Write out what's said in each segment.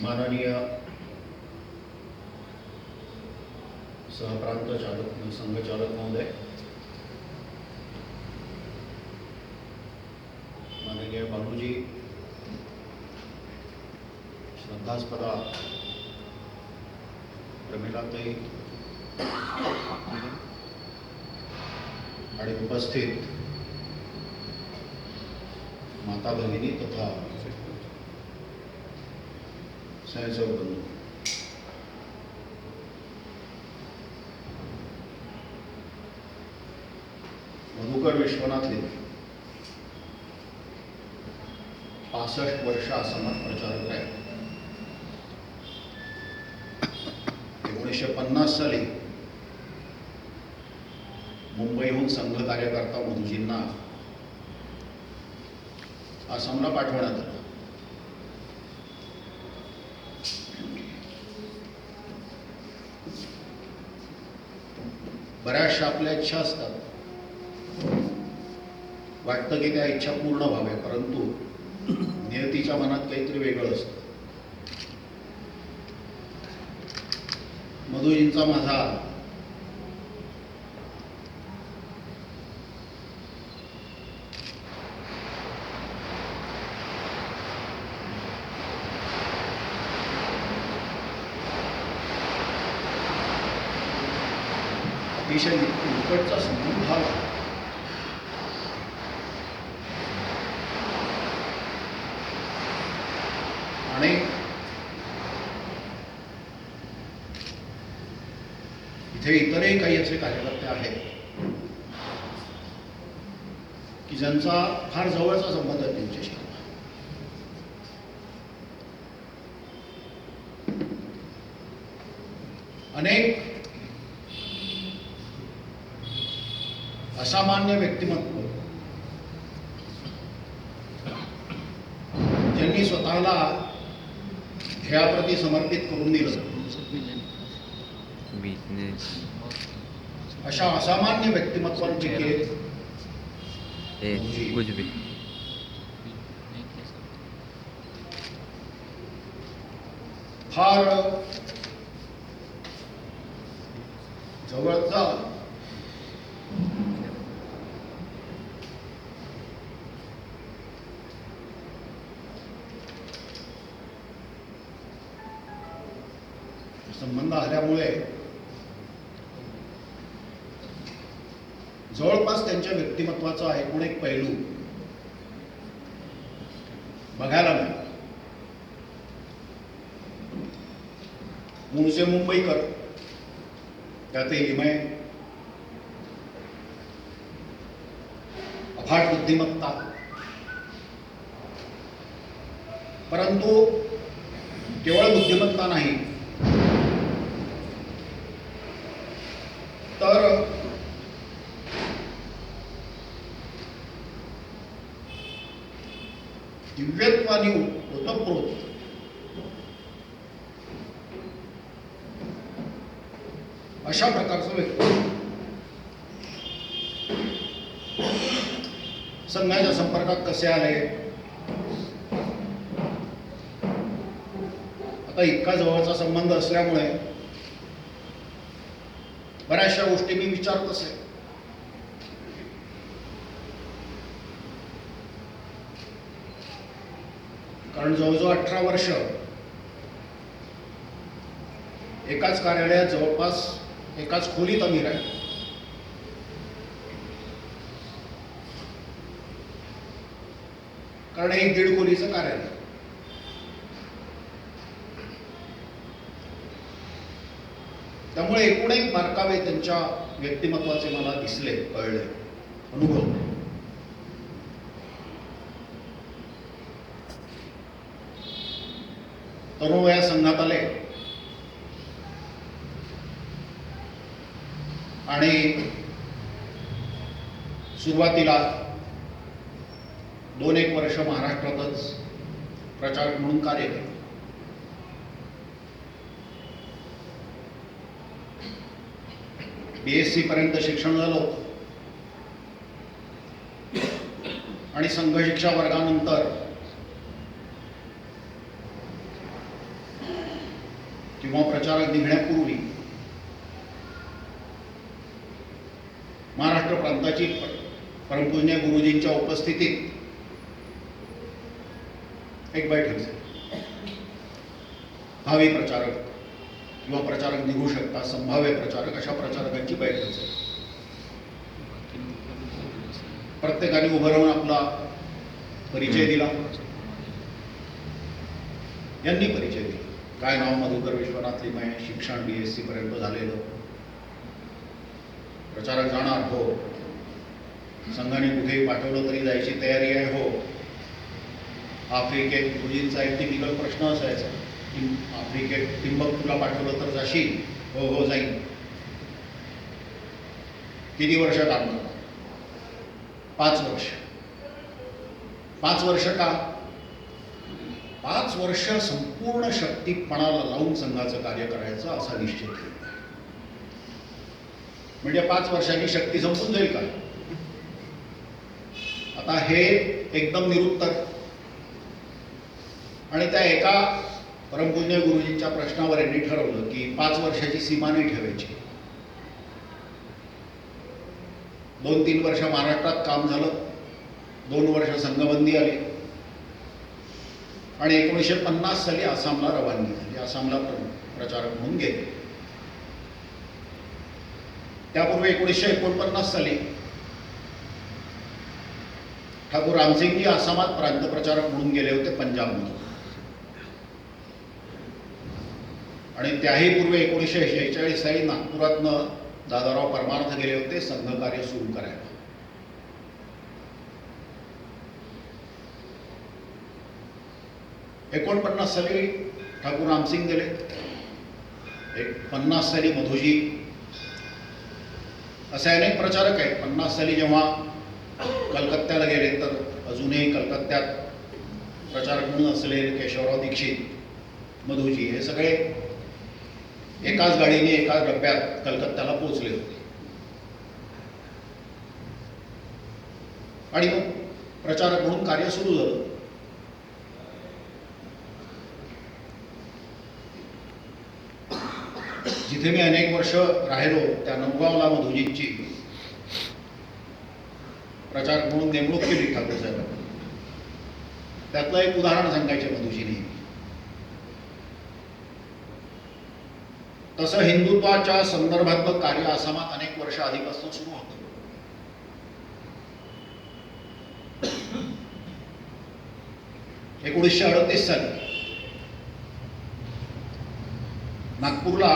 माननीय सहप्रांत चालक संघचालक महोदय, माननीय बाबूजी, श्रद्धास्पदा प्रमिलाताई आणि उपस्थित माता भगिनी तथा स्वयंसेवक बंधू, मधुकर विश्वनाथले 65 वर्ष असमाज प्रचारक आहे. 1950 साली मुंबईहून संघ कार्यकर्ता मधुजींना आसामला पाठवण्यात आलं. बऱ्याचशा आपल्या इच्छा असतात, वाटतं की त्या इच्छा पूर्ण व्हाव्या, परंतु नियतीच्या मनात काहीतरी वेगळं असतं. मधुजींचा माझा अतिशय निकटचा संबंध झाला. आणि इथे इतरही काही असे कार्यकर्ते आहेत की ज्यांचा फार जवळचा संबंध आहे त्यांच्याशी. अनेक असामान्य व्यक्तिमत्व ज्यांनी स्वतःला ध्येयाप्रती समर्पित करून दिलं, अशा असामान्य व्यक्तिमत्वांची फार जवळचा संबंध आल्यामुळे जवळपास त्यांच्या व्यक्तिमत्वाचा एकूण एक पैलू बघायला मिळाला. मूळचे मुंबईकर, त्यातही हिमय, अफाट बुद्धिमत्ता, परंतु केवळ बुद्धिमत्ता नाही तर दिव्यत्वाने ओतप्रोत अशा प्रकारचं व्यक्ती संघाच्या संपर्कात कसे आले. आता इतका जवळचा संबंध असल्यामुळे बऱ्याचशा गोष्टी मी विचारत असे. कारण जवळजवळ 18 वर्ष एकाच कार्यालयात जवळपास एकाच खोलीत आम्ही राहिलो. कारण हे 1.5 खोलीचं कार्यालय. त्यामुळे एकूण एक बारकावे त्यांच्या व्यक्तिमत्वाचे मला दिसले, कळले, अनुभवले. तरुण वयात संघात आले आणि सुरुवातीला 2-1 वर्ष महाराष्ट्रातच प्रचारक म्हणून कार्य केले. BSc पर्यंत शिक्षण झालं आणि संघ शिक्षा वर्गानंतर किंवा प्रचारक निघण्यापूर्वी महाराष्ट्र प्रांताची परमपूज्य गुरुजींच्या उपस्थितीत एक बैठक झाली. भावी प्रचारक किंवा प्रचारक निघू शकतात, संभाव्य प्रचारक, अशा प्रचारकांची बैठक झाली. प्रत्येकाने उभं राहून आपला परिचय दिला. यांनी परिचय दिला. काय नाव? मधुकर विश्वनाथ लिमये, शिक्षण BSc पर्यंत झालेलं. प्रचारक जाणार? हो. संघाने कुठेही पाठवलं तरी जायची तयारी आहे? हो. आफ्रिकेत गुरुजींचा एक टिपिकल प्रश्न असायचा की आफ्रिकेत टिंबक्टूला पाठवलं तर जाशील? हो हो जाईल. किती वर्ष काम करणार? 5 वर्ष. 5 वर्ष का? 5 वर्ष संपूर्ण शक्तीपणाला लावून संघाचं कार्य करायचं असा निश्चय केला. म्हणजे 5 वर्षांनी शक्ती संपून जाईल का? आता हे एकदम निरुत्तर. आणि त्या एका परमपूज्य गुरुजींच्या प्रश्नावर यांनी ठरवलं की 5 वर्षाची सीमा नाही ठेवायची. 2-3 वर्ष महाराष्ट्रात काम झालं, 2 वर्ष संघबंदी आली आणि 1950 साली आसामला रवानगी झाली. आसामला प्रचारक म्हणून गेले. त्यापूर्वी 1949 साली ठाकूर रामसिंगजी आसामात प्रांत प्रचारक म्हणून गेले होते पंजाबमध्ये. आणि त्याही पूर्वी 1946 साली नागपुरातनं दादाराव परमार्थ गेले होते संघ कार्य सुरू करायला. एकोणपन्नास साली ठाकूर रामसिंग गेले. 50 साली मधुजी. असे अनेक प्रचारक आहेत. 50 साली जेव्हा कलकत्त्याला गेले तर अजूनही कलकत्त्यात प्रचारक म्हणून असलेले केशवराव दीक्षित, मधुजी, हे सगळे एकाच गाडीने एकाच डब्यात कलकत्त्याला पोहोचले होते. आणि मग प्रचारक म्हणून कार्य सुरू झालं. जिथे मी अनेक वर्ष राहिलो त्या नवगावला मधुजींची प्रचारक म्हणून नेमणूक केली ठाकूर साहेबांनी. त्यातलं एक उदाहरण सांगायचे मधुजींनी. तसं हिंदुत्वाच्या संदर्भातलं कार्य आसामात अनेक वर्ष आधीपासून सुरू होतं. एकोणीसशे 1938 साली नागपूरला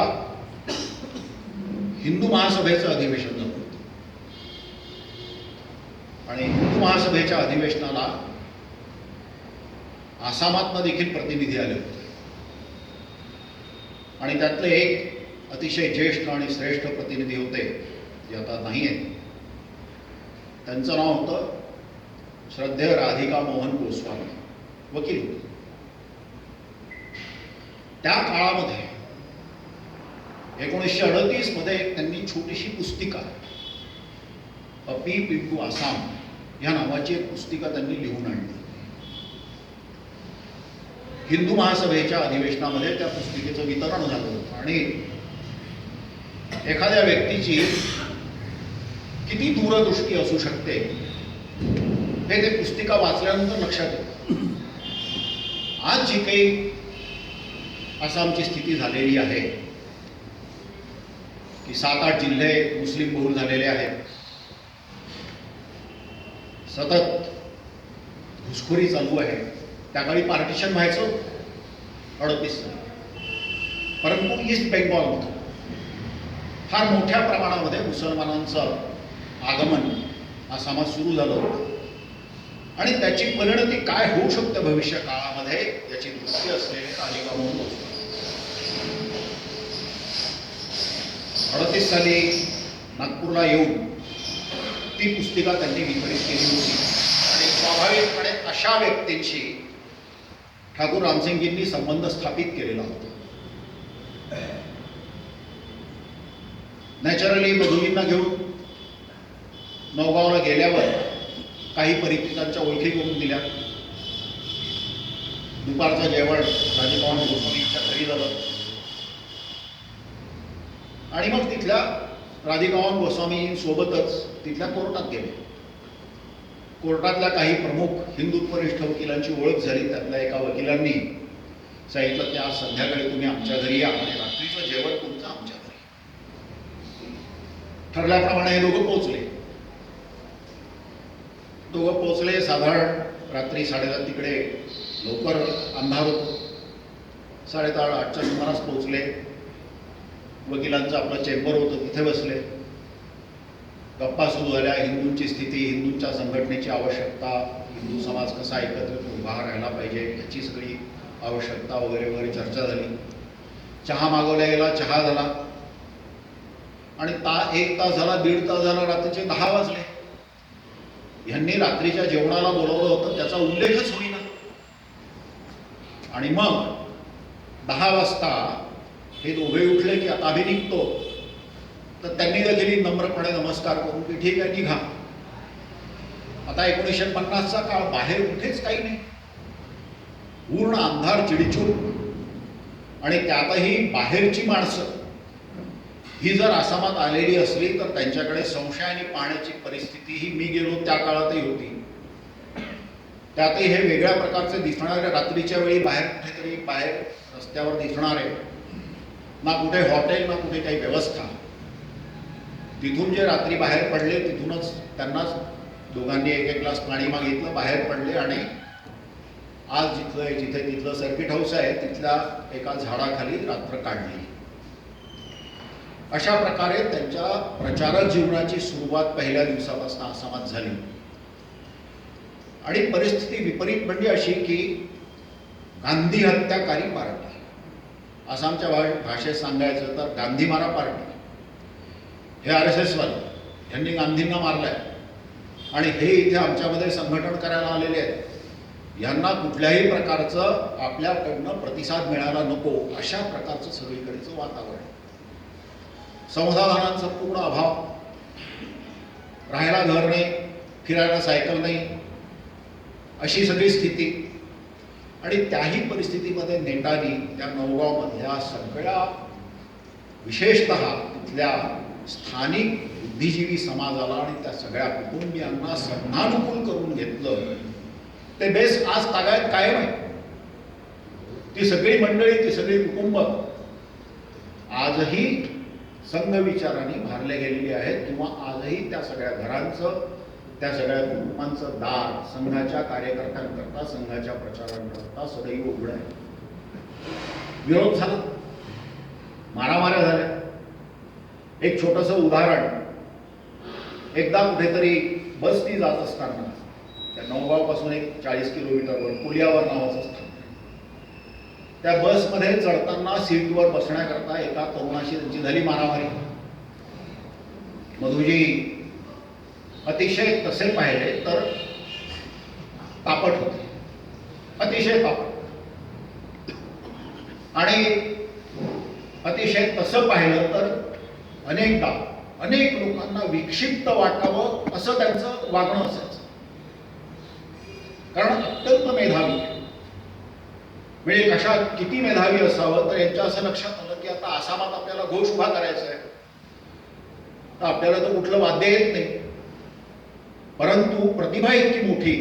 हिंदू महासभेचं अधिवेशन झालं होतं. आणि हिंदू महासभेच्या अधिवेशनाला आसामातनं देखील प्रतिनिधी आले होते. आणि त्यातले एक अतिशय ज्येष्ठ आणि श्रेष्ठ प्रतिनिधी होते, जे आता नाही आहेत. त्यांचं नाव होतं श्रद्धेय राधिका मोहन गोस्वामी, वकील होते. त्या काळामध्ये 1938 मध्ये त्यांनी छोटीशी पुस्तिका, अ पीप इंटू आसाम या नावाची एक पुस्तिका त्यांनी लिहून आणली. हिंदू महासभेच्या अधिवेशनामध्ये त्या पुस्तिकेचं वितरण झालं होतं. आणि एखाद्या व्यक्तीची किती दूरदृष्टी असू शकते हे ते पुस्तिका वाचल्यानंतर लक्षात येतं. आज जी काही आसामची स्थिती झालेली आहे की 7-8 जिल्हे मुस्लिम बहुल झालेले आहेत, सतत घुसखोरी चालू आहे. त्या काळी पार्टिशन व्हायचं 38 साली. परंतु ईस्ट बेंगॉलमध्ये फार मोठ्या प्रमाणामध्ये मुसलमानांचं आगमन आसामात सुरू झालं होतं. आणि त्याची परिणती काय होऊ शकते भविष्य काळामध्ये याची दृष्टी असलेले राधिका मोहन गोस्वामी 38 साली नागपूरला येऊन ती पुस्तिका त्यांनी वितरित केली होती. आणि स्वाभाविकपणे अशा व्यक्तींशी ठाकूर रामसिंगजींनी संबंध स्थापित केलेला होता. नॅचरली मधुजींना घेऊन नवगावला गेल्यावर काही परिचितांच्या ओळखी करून दिल्या. दुपारचं जेवण राधिका मोहन गोस्वामींच्या घरी झालं. आणि मग तिथल्या राधिकावान गोस्वामींसोबतच तिथल्या कोर्टात गेले. कोर्टातल्या काही प्रमुख हिंदुत्वनिष्ठ वकिलांची ओळख झाली. त्यातल्या एका वकिलांनी सांगितलं की आज संध्याकाळी तुम्ही आमच्या घरी या आणि रात्रीचं जेवण तुमचं आमच्या घरी. ठरल्याप्रमाणे हे दोघं पोचले. साधारण रात्री 7:30 तिकडे लवकर अंधार होतो. 7:30-8च्या सुमारास पोचले. वकिलांचं आपलं चेंबर होतं, तिथे बसले. गप्पा सुरू झाल्या. हिंदूंची स्थिती, हिंदूंच्या संघटनेची आवश्यकता, हिंदू समाज कसा एकत्रित उभा राहायला पाहिजे याची सगळी आवश्यकता वगैरे वगैरे चर्चा झाली. चहा मागवला गेला, चहा झाला आणि 1 तास झाला, 1.5 तास झाला, रात्रीचे 10 वाजले. ह्यांनी रात्रीच्या जेवणाला बोलावलं होतं त्याचा उल्लेखच होईना. आणि मग 10 वाजता हे दोघे उठले की आता आम्ही निघतो. तर त्यांनी देखील नम्रपणे नमस्कार करून की ठीक आहे निघा. आता 1950चा काळ, बाहेर कुठेच काही नाही, पूर्ण अंधार, चिडीचूप. आणि त्यातही बाहेरची माणसं ही जर आसामात आलेली असली तर त्यांच्याकडे संशयाने पाहण्याची परिस्थिती ही मी गेलो त्या काळातही होती. त्यातही हे वेगळ्या प्रकारचे दिसणारे, रात्रीच्या वेळी बाहेर कुठेतरी बाहेर रस्त्यावर दिसणारे, ना कुठे हॉटेल ना कुठे काही व्यवस्था. तिथून जे रात्री बाहेर पडले तिथूनच त्यांनाच दोघांनी 1-1 ग्लास पाणी मागितलं, बाहेर पडले आणि आज जिथे तिथलं सर्किट हाऊस आहे तिथल्या एका झाडाखाली रात्र काढली. अशा प्रकारे त्यांच्या प्रचारक जीवनाची सुरुवात पहिल्या दिवसापासून आसामात झाली. आणि परिस्थिती विपरीत म्हणजे अशी की गांधी हत्याकारी पार्टी, आसामच्या भाषेत सांगायचं तर गांधी मारा पार्टी. हे RSS वाले, यांनी गांधींना मारलंय आणि हे इथे आमच्यामध्ये संघटन करायला आलेले आहेत. यांना कुठल्याही प्रकारचं आपल्याकडनं प्रतिसाद मिळायला नको, अशा प्रकारचं सगळीकडेचं वातावरण. संसाधनांचा पूर्ण अभाव, राहायला घर नाही, फिरायला सायकल नाही, अशी सगळी स्थिती. आणि त्याही परिस्थितीमध्ये नेटानी त्या नौगावमधल्या सगळ्या, विशेषतः तिथल्या स्थानिक बुद्धिजीवी समाजाला आणि त्या सगळ्या कुटुंबियांना संधानुकूल करून घेतलं. ते बेस आज तागायत कायम आहे. ती सगळी मंडळी, ती सगळी कुटुंब आजही संघ विचारांनी भारले गेलेली आहेत किंवा आजही त्या सगळ्या घरांचं, त्या सगळ्या कुटुंबांचं दार संघाच्या कार्यकर्त्यांकरता, संघाच्या प्रचारांकरता सदैव उघड आहे. विरोध झाला, मारामाऱ्या झाल्या. एक छोटंसं उदाहरण, एकदा कुठेतरी बसनी जात असताना त्या नौगावपासून एक 40 किलोमीटरवर पुलियावर नावाचं स्थान, त्या बसमध्ये चढताना सीटवर बसण्याकरता एका तरुणाशी त्यांची झाली मारामारी. मधुजी अतिशय तसे पाहिले तर तापट होते, अतिशय तापट. आणि अतिशय तसं पाहिलं तर अनेक लोकांना विक्षिप्त वाटावं असं त्यांचं वागणं असायचं. कारण अत्यंत मेधावी, म्हणजे कशा किती मेधावी असावं तर यांच्या असं लक्षात आलं की आता आसामात आपल्याला घोष उभा करायचा आहे, तर आपल्याला तर कुठलं वाद्य येत नाही. परंतु प्रतिभा इतकी मोठी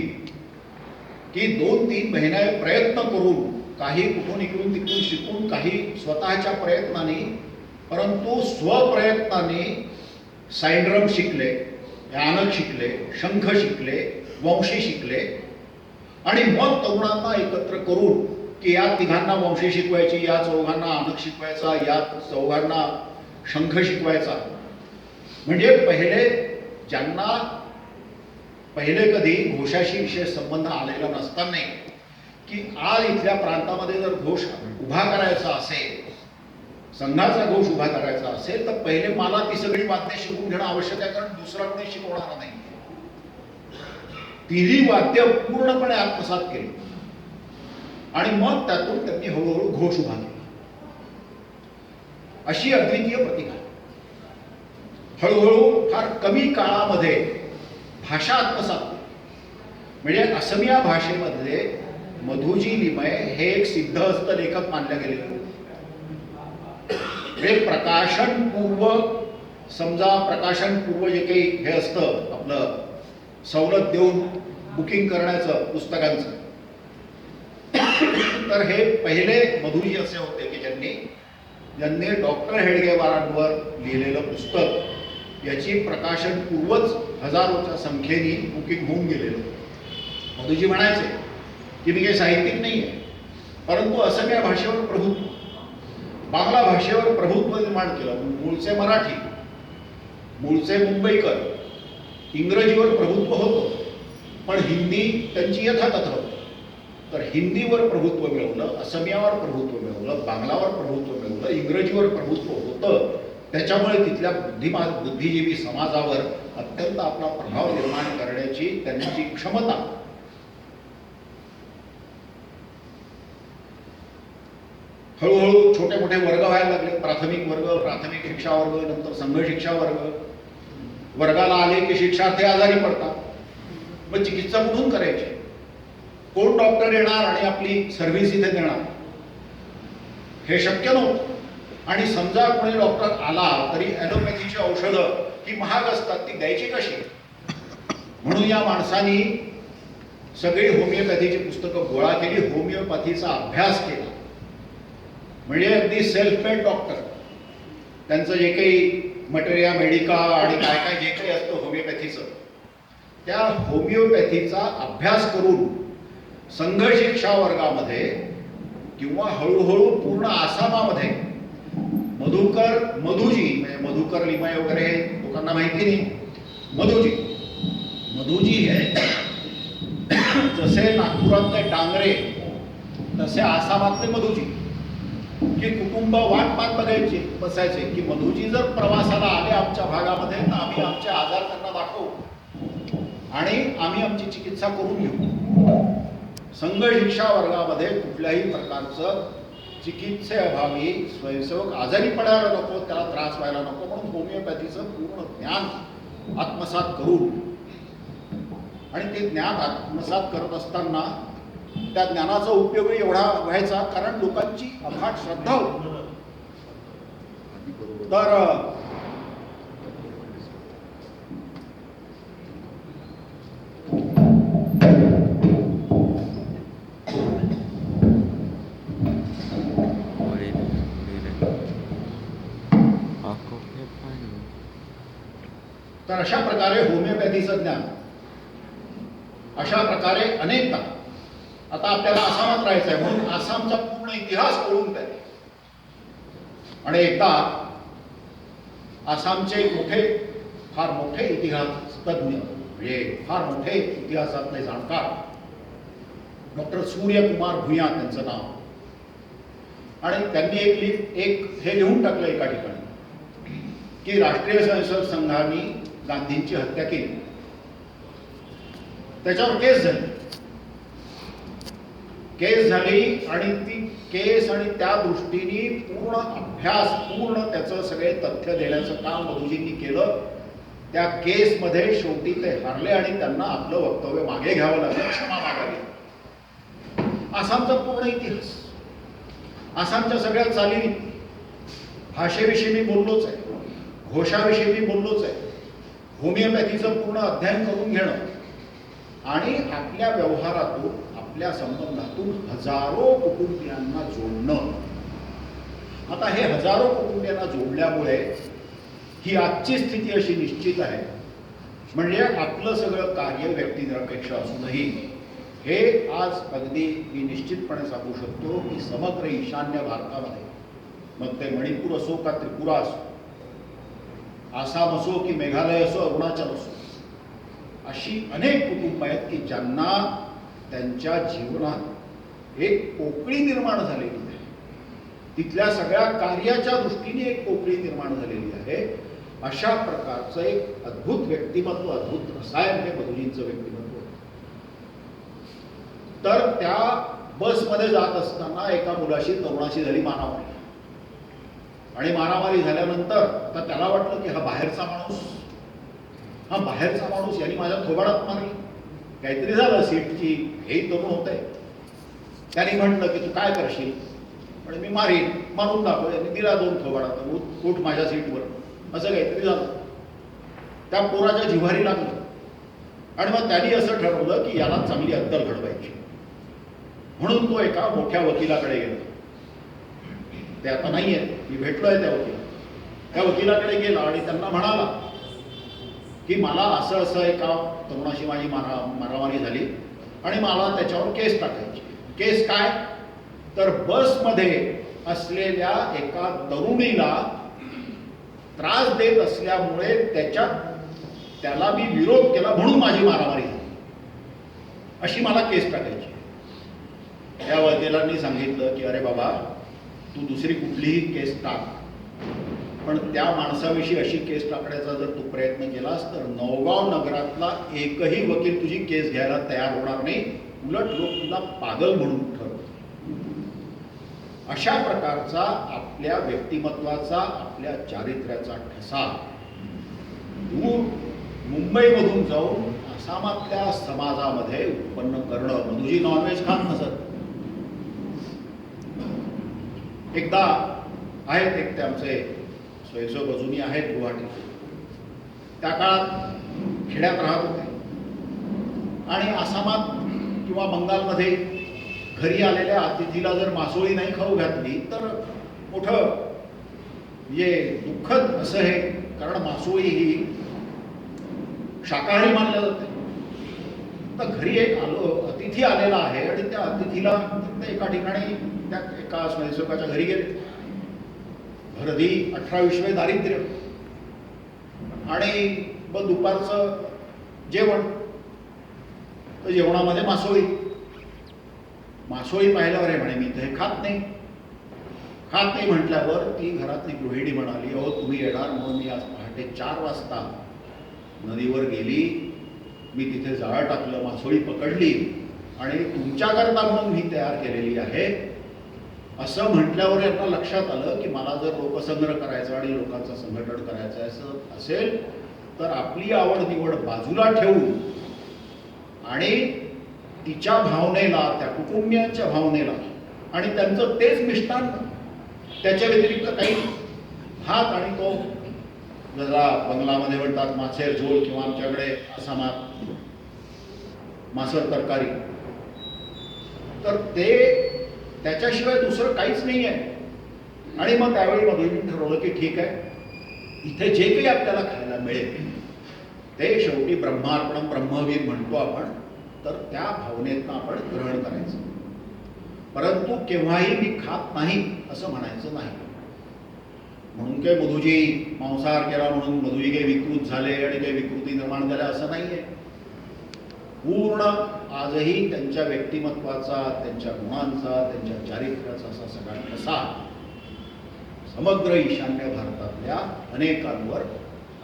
की 2-3 महिने प्रयत्न करून, काही कुठून इकडून तिकडून शिकून, काही स्वतःच्या प्रयत्नाने, परंतु स्वप्रयत्नाने सायड्रम शिकले, यानक शिकले, शंख शिकले, वंशी शिकले. आणि मग तरुणांना एकत्र करून की या 3घांना वंशी शिकवायची, या 4घांना आनक शिकवायचा, या 4घांना शंख शिकवायचा. म्हणजे ज्यांना पहिले कधी घोषाशी विशेष संबंध आलेला नसताना की आज इथल्या प्रांतामध्ये जर घोष उभा करायचा असेल, संघाचा घोष उभा करायचा असेल, तर पहिले मला ती सगळी वाद्य शिकून घेणं आवश्यक आहे, कारण दुसरा कोणी शिकवणार नाही. तिन्ही वाद्य पूर्णपणे आत्मसात केली आणि मग त्यातून त्यांनी हळूहळू घोष उभा केला. अशी अद्वितीय प्रतिभा. हळूहळू फार कमी काळामध्ये भाषा आत्मसात केली. म्हणजे असमिया भाषेमधले मधुजी लिमय हे एक सिद्धहस्त लेखक मानले गेले. हे प्रकाशनपूर्व, समजा प्रकाशनपूर्व जे काही हे असतं आपलं सवलत देऊन बुकिंग करण्याचं पुस्तकांचं, तर हे पहिले मधुजी असे होते की ज्यांनी डॉक्टर हेडगेवारांवर लिहिलेलं पुस्तक याची प्रकाशनपूर्वच हजारोच्या संख्येने बुकिंग होऊन गेलेलं. मधुजी म्हणायचे की मी काही साहित्यिक नाही आहे, परंतु असमिया भाषेवर प्रभुत्व, बांगला भाषेवर प्रभुत्व निर्माण केलं. मूळचे मराठी, मूळचे मुंबईकर, इंग्रजीवर प्रभुत्व होतं, पण हिंदी त्यांची यथातथ होती. तर हिंदीवर प्रभुत्व मिळवलं, असमियावर प्रभुत्व मिळवलं, बांगलावर प्रभुत्व मिळवलं, इंग्रजीवर प्रभुत्व होतं. त्याच्यामुळे तिथल्या बुद्धिजीवी समाजावर अत्यंत आपला प्रभाव निर्माण करण्याची त्यांची क्षमता. हळूहळू छोटे मोठे वर्ग व्हायला लागले. प्राथमिक वर्ग, प्राथमिक शिक्षा वर्ग, नंतर संघ शिक्षा वर्ग. वर्गाला आले की शिक्षार्थी आजारी पडतात, मग चिकित्सा कुठून करायची? कोण डॉक्टर येणार आणि आपली सर्व्हिस इथे देणार? हे शक्य नव्हतं. आणि समजा कोणी डॉक्टर आला तरी ॲलोपॅथीची औषधं ही महाग असतात, ती द्यायची कशी? म्हणून या माणसांनी सगळी होमिओपॅथीची पुस्तकं गोळा केली, होमिओपॅथीचा अभ्यास केला. म्हणजे अगदी सेल्फ मेड डॉक्टर, त्यांचं जे काही मटेरिया मेडिका आणि काय काय जे काही असतं होमिओपॅथीचं, त्या होमिओपॅथीचा अभ्यास करून संघ शिक्षा वर्गामध्ये किंवा हळूहळू पूर्ण आसामामध्ये मधुजी म्हणजे मधुकर लिमय वगैरे हे लोकांना माहिती नाही. मधुजी हे जसे नागपुरातले डांगरे तसे आसामातले मधुजी, की कुटुंब वाट बघायचे बसायचे की मधुजी जर प्रवासाला आले आमच्या भागामध्ये तर आम्ही आमचे आजार त्यांना दाखवू आणि आम्ही आमची चिकित्सा करून घेऊ. संघ शिक्षा वर्गामध्ये कुठल्याही प्रकारचं चिकित्सेअभावी स्वयंसेवक आजारी पडायला नको, त्याला त्रास व्हायला नको, म्हणून होमिओपॅथीचं पूर्ण ज्ञान आत्मसात करून, आणि ते ज्ञान आत्मसात करत असताना त्या ज्ञानाचा उपयोग एवढा व्हायचा कारण लोकांची अफाट श्रद्धा होती. तर अशा प्रकारे होमिओपॅथीचं ज्ञान, अशा प्रकारे अनेकदा. आता आपल्याला आसामात राहायचं आहे म्हणून आसामचा पूर्ण इतिहास कळून द्या. आणि एकदा आसामचे फार मोठे इतिहास तज्ञ, म्हणजे फार मोठे इतिहासातले जाणकार डॉक्टर सूर्यकुमार भुया त्यांचं नाव, आणि त्यांनी एक हे लिहून टाकलं एका ठिकाणी की राष्ट्रीय स्वयंसेवक संघाने गांधींची हत्या केली. त्याच्यावर केस झाली आणि ती केस आणि त्या दृष्टीने पूर्ण अभ्यास, पूर्ण त्याचं सगळे तथ्य देण्याचं काम मधुजींनी केलं. त्या केसमध्ये शेवटी ते हारले आणि त्यांना आपलं वक्तव्य मागे घ्यावं लागलं, क्षमा मागावी. आसामचा पूर्ण इतिहास, आसामच्या सगळ्या चालीरीती, भाषेविषयी मी बोललोच आहे, घोषाविषयी मी बोललोच आहे, होमिओपॅथीचं पूर्ण अध्ययन करून घेणं आणि आपल्या व्यवहारातून, आपल्या संबंधातून हजारो कुटुंबियांना जोडणं. आता हे हजारो कुटुंबियांना जोडल्यामुळे ही आजची स्थिती अशी निश्चित आहे, म्हणजे आपलं सगळं कार्य व्यक्तिनिरपेक्ष असूनही हे आज अगदी मी निश्चितपणे सांगू शकतो की समग्र ईशान्य भारतामध्ये, मग ते मणिपूर असो का त्रिपुरा असो, आसाम असो की मेघालय असो, अरुणाचल असो, अशी अनेक कुटुंब आहेत की ज्यांना त्यांच्या जीवनात एक पोकळी निर्माण झालेली आहे. तिथल्या सगळ्या कार्याच्या दृष्टीने एक पोकळी निर्माण झालेली आहे. अशा प्रकारचं एक अद्भुत व्यक्तिमत्व, अद्भुत रसायन हे मधुजींचं व्यक्तिमत्व. तर त्या बसमध्ये जात असताना एका मुलाशी, तरुणाशी झाली मारामारी, आणि मारामारी झाल्यानंतर आता त्याला वाटलं की हा बाहेरचा माणूस यांनी माझ्या थोबाडात मारली, काहीतरी झालं सीटची, हेही तरुण होत आहे. त्यांनी म्हटलं की तू काय करशील? आणि मी मारून दाखवेन. दिला 2 थोबाडा, उठ माझ्या सीटवर, असं काहीतरी झालं. त्या पोराच्या जिव्हारी लागलं आणि मग त्यांनी असं ठरवलं की याला चांगली अद्दल घडवायची, म्हणून तो एका मोठ्या वकिलाकडे गेला. ते आता नाही आहे, मी भेटलोय त्या वकिलाकडे गेला आणि त्यांना म्हणाला की मला असं असं एका तरुणाशी माझी मारामारी झाली आणि मला त्याच्यावर केस टाकायची. केस काय, तर बसमध्ये असलेल्या एका तरुणीला त्रास देत असल्यामुळे त्याला मी विरोध केला म्हणून माझी मारामारी झाली, अशी मला केस टाकायची. त्या वकिलांनी सांगितलं की अरे बाबा, तू दुसरी कुठलीही केस टाक, पण त्या माणसाविषयी अशी केस टाकण्याचा जर तू प्रयत्न केलास तर नवगाव नगरातला एकही वकील तुझी केस घ्यायला तयार होणार नाही, उलट लोक तुला पागल म्हणून ठरवतील. अशा प्रकारचा आपल्या व्यक्तिमत्वाचा, आपल्या चारित्र्याचा ठसा दूर मुंबईमधून जाऊन आसामातल्या समाजामध्ये उत्पन्न करणं. मधुजी नॉनव्हेज खात नसत. एकदा आहेत एक ते आमचे स्वयंसेवक अजूनही आहेत गुवाहाटीत, त्या काळात खेड्यात राहत होते आणि आसामात किंवा बंगालमध्ये घरी आलेल्या अतिथीला जर मासोळी नाही खाऊ घातली तर मोठं म्हणजे दुःखद असं हे, कारण मासोळी ही शाकाहारी मानल्या जाते. तर घरी एक अतिथी आलेला आहे आणि त्या अतिथीला एका ठिकाणी त्या एका स्वयंसेवकाच्या घरी गेले. घरदी 18-20 दारिद्र्य आणि मग दुपारचं जेवण, तर जेवणामध्ये मासोळी पाहिल्यावर म्हणे मी तर हे खात नाही म्हटल्यावर ती घरातली गृहिणी म्हणाली, अहो तुम्ही येणार म्हणून मी आज पहाटे 4 वाजता नदीवर गेली, मी तिथे जाळं टाकलं, मासोळी पकडली आणि तुमच्याकरता म्हणून मी तयार केलेली आहे. असं म्हटल्यावर यांना लक्षात आलं की मला जर लोकसंग्रह करायचा आणि लोकांचं संघटन करायचं असं असेल तर आपली आवड निवड बाजूला ठेवून आणि तिच्या भावनेला, त्या कुटुंबियांच्या भावनेला आणि त्यांचं तेच मिष्टान्न, त्याच्या व्यतिरिक्त काही भात आणि तो जरा बंगलामध्ये म्हणतात मासेर झोल किंवा आमच्याकडे आसामात मासर तरकारी, तर ते त्याच्याशिवाय दुसरं काहीच नाही आहे. आणि मग त्यावेळी मधुजींनी ठरवलं की ठीक आहे, इथे जे काही आपल्याला खायला मिळेल ते शेवटी ब्रह्मार्पणम ब्रह्मवीर म्हणतो आपण, तर त्या भावनेतनं आपण ग्रहण करायचं. परंतु केव्हाही मी खात नाही असं म्हणायचं नाही. म्हणून काही मधुजी मांसाहार केला म्हणून मधुजी काही विकृत झाले आणि काही विकृती निर्माण झाल्या असं नाही आहे. पूर्ण आजही त्यांच्या व्यक्तिमत्वाचा, त्यांच्या गुणांचा, त्यांच्या चारित्र्याचा असा सगळा ठसा समग्र ईशान्य भारतातल्या अनेकांवर,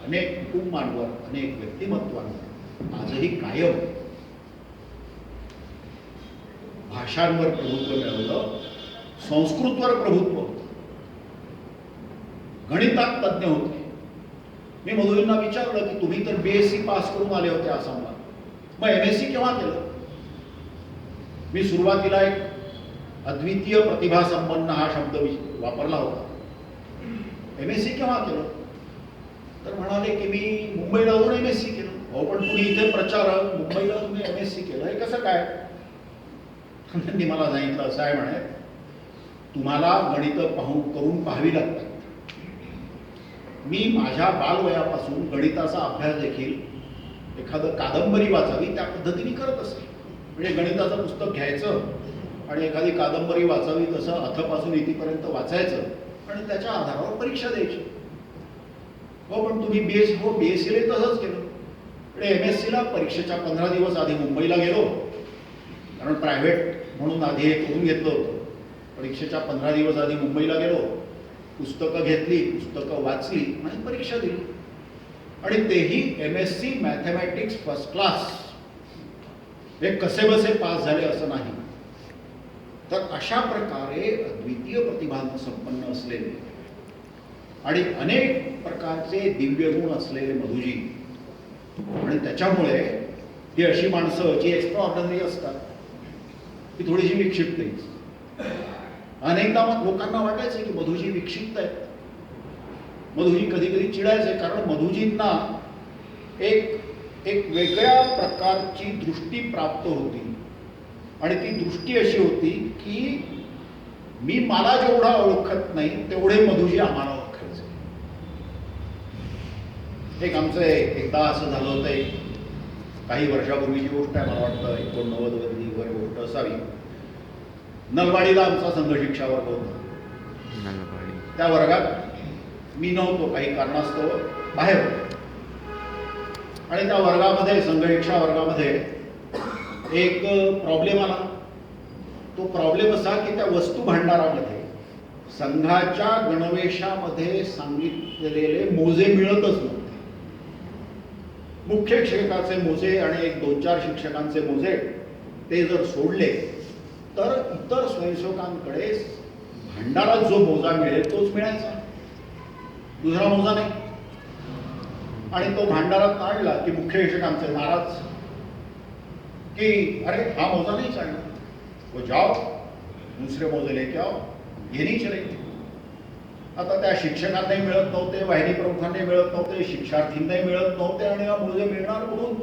अनेक कुटुंबांवर, अनेक व्यक्तिमत्वांवर आजही कायम. भाषांवर प्रभुत्व मिळवलं, संस्कृतवर प्रभुत्व, गणितात तज्ज्ञ होते. मी मधुजींना विचारलं की तुम्ही तर BSc पास करून आले होते आसामला, मग MSc केव्हा केलं? मी सुरुवातीला एक अद्वितीय प्रतिभा संपन्न हा शब्द वापरला होता. MSc केव्हा केलं? तर म्हणाले की मी मुंबईला जाऊन MSc केलं. हो पण तुम्ही इथे प्रचारक, मुंबईला तुम्ही MSc केलं, हे कसं काय? त्यांनी मला सांगितलं असं आहे म्हणे, तुम्हाला गणित करून पाहावी लागतात. मी माझ्या बालवयापासून गणिताचा अभ्यास देखील एखादं कादंबरी वाचावी त्या पद्धतीने करत असे. म्हणजे गणिताचं पुस्तक घ्यायचं आणि एखादी कादंबरी वाचावी तसं अथपासून इथपर्यंत वाचायचं आणि त्याच्या आधारावर परीक्षा द्यायची. हो पण तुम्ही BSc तसंच केलं. म्हणजे MScला परीक्षेच्या 15 दिवस आधी मुंबईला गेलो, कारण प्रायव्हेट म्हणून आधी हे करून घेतलं होतं. परीक्षेच्या 15 दिवस आधी मुंबईला गेलो, पुस्तकं घेतली, पुस्तकं वाचली आणि परीक्षा दिली. आणि तेही MSc मॅथमॅटिक्स फर्स्ट क्लास, हे कसे बसे पास झाले असं नाही. तर अशा प्रकारे अद्वितीय प्रतिभांत संपन्न असलेले आणि अनेक प्रकारचे दिव्य गुण असलेले मधुजी, आणि त्याच्यामुळे ही अशी माणसं जी एक्स्ट्रा ऑर्डिनरी असतात ती थोडीशी विक्षिप्त. अनेकदा लोकांना वाटायचं की मधुजी विक्षिप्त आहेत, मधुजी कधी कधी चिडायचे, कारण मधुजींना एक एक वेगळ्या प्रकारची दृष्टी प्राप्त होती आणि ती दृष्टी अशी होती की मी मला जेवढा ओळखत नाही तेवढे मधुजी आम्हाला ओळखायचे. एक आमचं एकदा असं झालं होतं, एक काही वर्षापूर्वीची गोष्ट आहे, मला वाटतं 89 वर गोष्ट असावी. नलवाडीला आमचा संघ शिक्षा वर्ग होता. त्या वर्गात मी नव्हतो, काही कारणास्तव बाहेर होतो, आणि त्या वर्गामध्ये संघ शिक्षा वर्गामध्ये एक प्रॉब्लेम आला. तो प्रॉब्लेम असा की त्या वस्तू भांडारामध्ये संघाच्या गणवेशामध्ये सांगितलेले मोजे मिळतच नव्हते. मुख्य शिक्षकाचे मोजे आणि 1-2-4 शिक्षकांचे मोजे ते जर सोडले तर इतर स्वयंसेवकांकडे भांडारात जो मोजा मिळेल तोच मिळायचा, दुसरा मोजा नाही. आणि तो भांडारात आणला की मुख्य शिक्षकांचे नाराज कि अरे हा मोजा नहीं चाहिए, वो जाओ दूसरे मोजे लेके आओ, ये नहीं चलेंगे. आता त्या शिक्षकांनाही मिळत नव्हते, वाहिनी प्रमुखांनाही मिळत नव्हते, शिक्षार्थींनाही मिळत नव्हते, आणि हा मोजे मिळणार म्हणून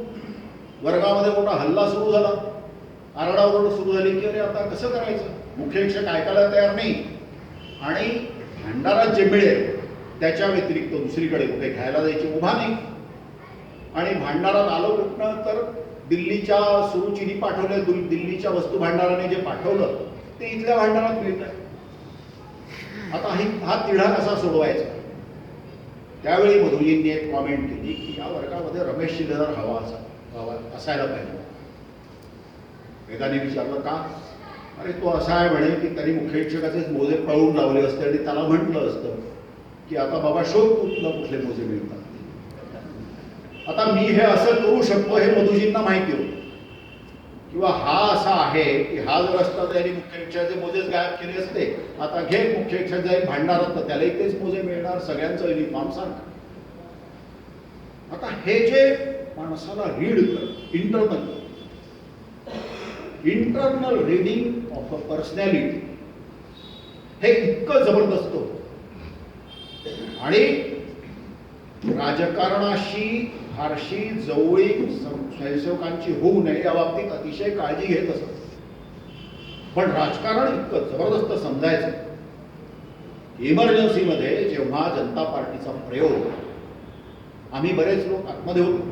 वर्गामध्ये मोठा हल्ला सुरू झाला, आरडाओरड सुरू झाली की अरे आता कसं करायचं. मुख्य शिक्षक ऐकायला तयार नाही, आणि भांडारात जे मिळेल त्याच्या व्यतिरिक्त दुसरीकडे कुठे घ्यायला जायची उभा नाही. आणि भांडारात आलो कुठनं तर दिल्लीच्या सुरुचीनी पाठवलं, दिल्लीच्या वस्तू भांडाराने जे पाठवलं ते इथल्या भांडारात मिळत आहे. आता हा तिढा कसा सोडवायचा. त्यावेळी मधुजींनी एक कॉमेंट केली की या वर्गामध्ये रमेश शिलेदार हवा असायला पाहिजे. वेदाने विचारलं का. अरे तो असा आहे म्हणे की त्यांनी मुख्य शिक्षकाचेच मोजे पळवून लावले असते आणि त्याला म्हटलं असतं की आता बाबा शोध तुला कुठले मोजे मिळतात. आता मी हे असं करू शकतो हे मधुजींना माहिती होतं, किंवा हा असा आहे की हा जर असता तरी मुख्य शिक्षकाचे मोजेच गायब केले असते. आता घे मुख्य शिक्षक जाईल भांडारात तर त्यालाही तेच मोजे मिळणार, सगळ्यांचं युनिफॉर्म सारखं. आता हे जे माणसाला रीड कर, internal reading of a personality, हे इतकं जबरदस्त होतं. आणि राजकारणाशी फारशी जवळीक स्वयंसेवकांची होऊ नये या बाबतीत अतिशय काळजी घेत असत. पण राजकारण इतकं जबरदस्त समजायचं. इमर्जन्सीमध्ये जेव्हा जनता पार्टीचा प्रयोग, आम्ही बरेच लोक आतमध्ये होतो,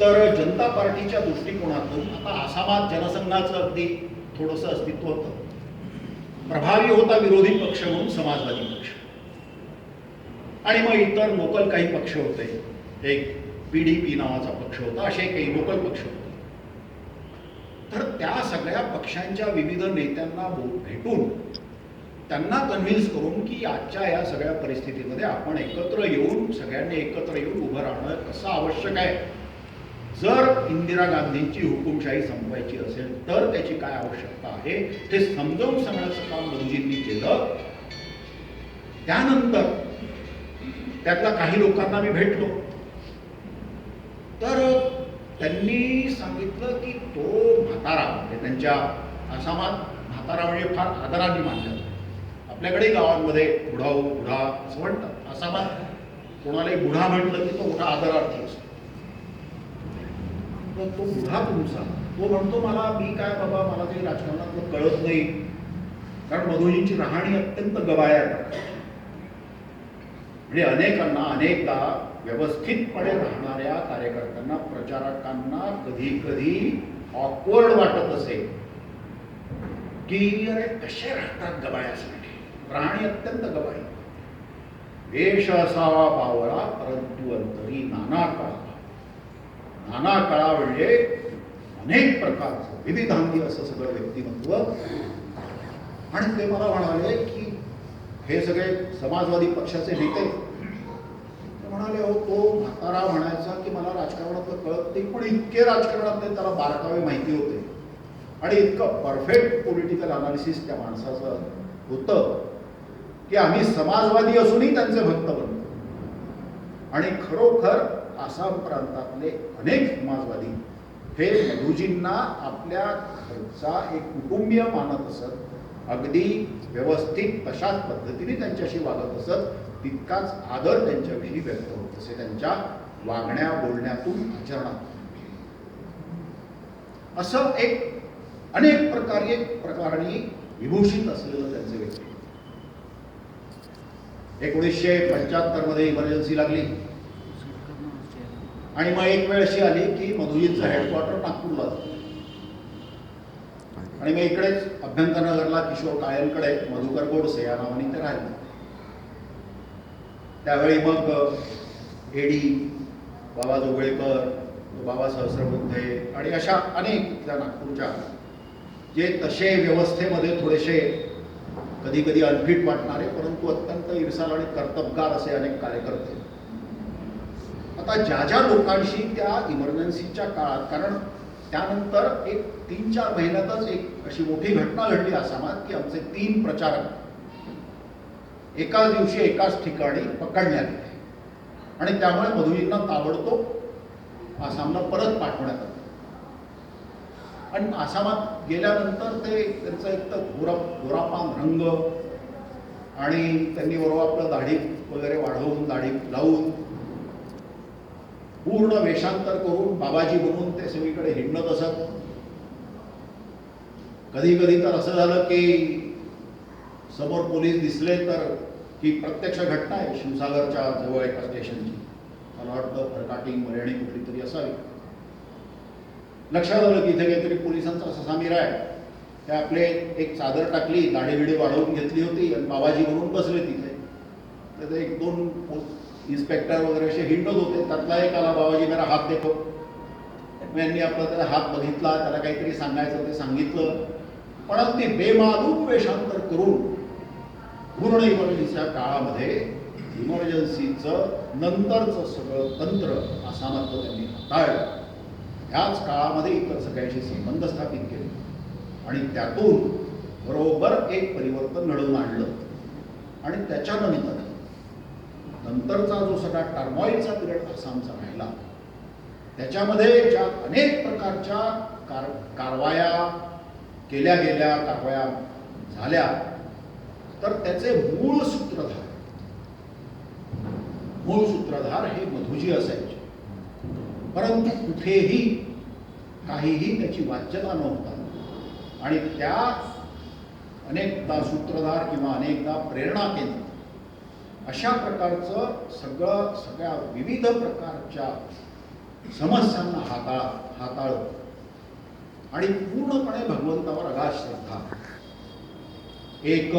तर जनता पार्टीच्या दृष्टिकोनातून आता आसामात जनसंघाचं अगदी थोडंसं अस्तित्व होतं. प्रभावी होता विरोधी पक्ष म्हणून समाजवादी पक्ष, आणि मग इतर लोकल काही पक्ष होते, एक PDP नावाचा पक्ष होता, असे काही लोकल पक्ष होते. तर त्या सगळ्या पक्षांच्या विविध नेत्यांना भेटून त्यांना कन्व्हिन्स करून की आजच्या या सगळ्या परिस्थितीमध्ये आपण एकत्र येऊन, सगळ्यांनी एकत्र येऊन उभं राहणं कसं आवश्यक आहे. जर इंदिरा गांधींची हुकुमशाही संपवायची असेल तर त्याची काय आवश्यकता आहे हे समजावून सांगण्याचं काम मधुजींनी केलं. त्यानंतर त्यातल्या काही लोकांना मी भेटलो, तर त्यांनी सांगितलं की तो म्हातारा, म्हणजे त्यांच्या आसामात म्हातारा म्हणजे फार आदराने मानलं जातं. आपल्याकडे गावांमध्ये बुढाऊ, बुढा असं म्हणतात. आसामात कोणालाही बुढा म्हटलं की तो मोठा आदरार्थी असतो. तर तो बुढा तुमचा, तो म्हणतो मला, मी काय बाबा, मला काही राजकारणातलं कळत नाही, कारण मधुजींची राहणी अत्यंत गबाळ्या आहे. म्हणजे अनेकांना अनेकदा व्यवस्थितपणे राहणाऱ्या कार्यकर्त्यांना, प्रचारकांना कधी कधी ऑकवर्ड वाटत असेल की अरे कसे राहतात गबाळ्यासाठी, राहणी अत्यंत गबाळी. वेश असावा बावळा परंतु अंतरी नाना काळा. नाना काळा म्हणजे अनेक प्रकारचं विविधांगी असं सगळं व्यक्तिमत्व. आणि ते मला म्हणाले की हे सगळे समाजवादी पक्षाचे नेते म्हणाले, हो तो म्हातारा म्हणायचा की मला राजकारणातलं कळत नाही, पण इतके राजकारणातले त्याला बारकावे माहिती होते आणि इतकं परफेक्ट पॉलिटिकल अनालिसिस त्या माणसाचं होतं की आम्ही समाजवादी असूनही त्यांचे भक्त बनतो. आणि खरोखर आसाम प्रांतातले अनेक समाजवादी हे मधुजींना आपल्या घरचा एक कुटुंबीय मानत असत अगदी व्यवस्थित तशाच पद्धतीने त्यांच्याशी वागत असत, तितकाच आदर त्यांच्याविषयी व्यक्त होत असे त्यांच्या वागण्या बोलण्यातून, आचरणातून. असं एक अनेक प्रकारांनी विभूषित असलेलं त्यांचे व्यक्तित्व. 1975 मध्ये इमर्जन्सी लागली आणि मग एक वेळ अशी आली की मधुजींचं हेडक्वार्टर नागपूरला होतं आणि मग इकडेच अभ्यंकरनगरला किशोर कायलकडे मधुकर गोडसे या नावाने ते राहिले. त्यावेळी मग एडी, बाबा जोगळेकर, बाबा सहस्रबुद्धे आणि अशा अनेक त्या नागपूरच्या जे तसे व्यवस्थेमध्ये थोडेसे कधी कधी अनफिट वाटणारे परंतु अत्यंत इरसाल आणि कर्तबगार असे अनेक कार्यकर्ते. आता ज्या ज्या लोकांशी त्या इमर्जन्सीच्या काळात, कारण त्यानंतर एक 3-4 महिन्यातच एक अशी मोठी घटना घडली आसामात की आमचे 3 प्रचारक एकाच दिवशी एकाच ठिकाणी पकडण्यात आले आणि त्यामुळे मधुजींना ताबडतोब आसामला परत पाठवण्यात आलं. आणि आसामात गेल्यानंतर ते त्यांचं एक तर गोरापान रंग आणि त्यांनी बरोबर आपलं दाढी वगैरे वाढवून, दाढी लावून, पूर्ण वेषांतर करून बाबाजी बनवून ते सगळीकडे हिंडत असत. कधी कधी तर असं झालं की समोर पोलीस दिसले तर ही प्रत्यक्ष घटना आहे शिवसागरच्या जवळ एका स्टेशनची, मला वाटतं फरकाटी मरेणी कुठली तरी असावी. लक्षात आलं की इथे काहीतरी पोलिसांचा ससामीर आहे. ते आपले एक चादर टाकली, दाढी बिडी वाढवून घेतली होती आणि बाबाजी म्हणून बसले तिथे. तर ते 1-2 इन्स्पेक्टर वगैरे असे हिंडत होते. त्यातला एक आला, बाबाजी मेरा हात देखो. यांनी आपला त्याला हात बघितला, त्याला काहीतरी सांगायचं ते सांगितलं, पण अगदी बेमालूम वेषांतर करून पूर्ण इमर्जन्सीच्या काळामध्ये इमर्जन्सीचं नंतरचं सगळं तंत्र आसामातलं त्यांनी हाताळलं. ह्याच काळामध्ये इतर सगळ्यांशी संबंध स्थापित केले आणि त्यातून बरोबर एक परिवर्तन घडवून आणलं. आणि त्याच्यानंतर नंतरचा जो सगळा टर्मॉइलचा पिरियड आसामचा राहिला, त्याच्यामध्ये ज्या अनेक प्रकारच्या कारवाया केल्या गेल्या, कारवाया झाल्या, तर त्याचे मूळ सूत्रधार हे मधुजी असायचे. परंतु कुठेही काहीही त्याची वाच्यता नव्हता आणि त्या अनेकदा सूत्रधार किंवा अनेकदा प्रेरणा केंद्र अशा प्रकारचं सगळ्या विविध प्रकारच्या समस्यांना हाताळत आणि पूर्णपणे भगवंतावर अगाध श्रद्धा, एक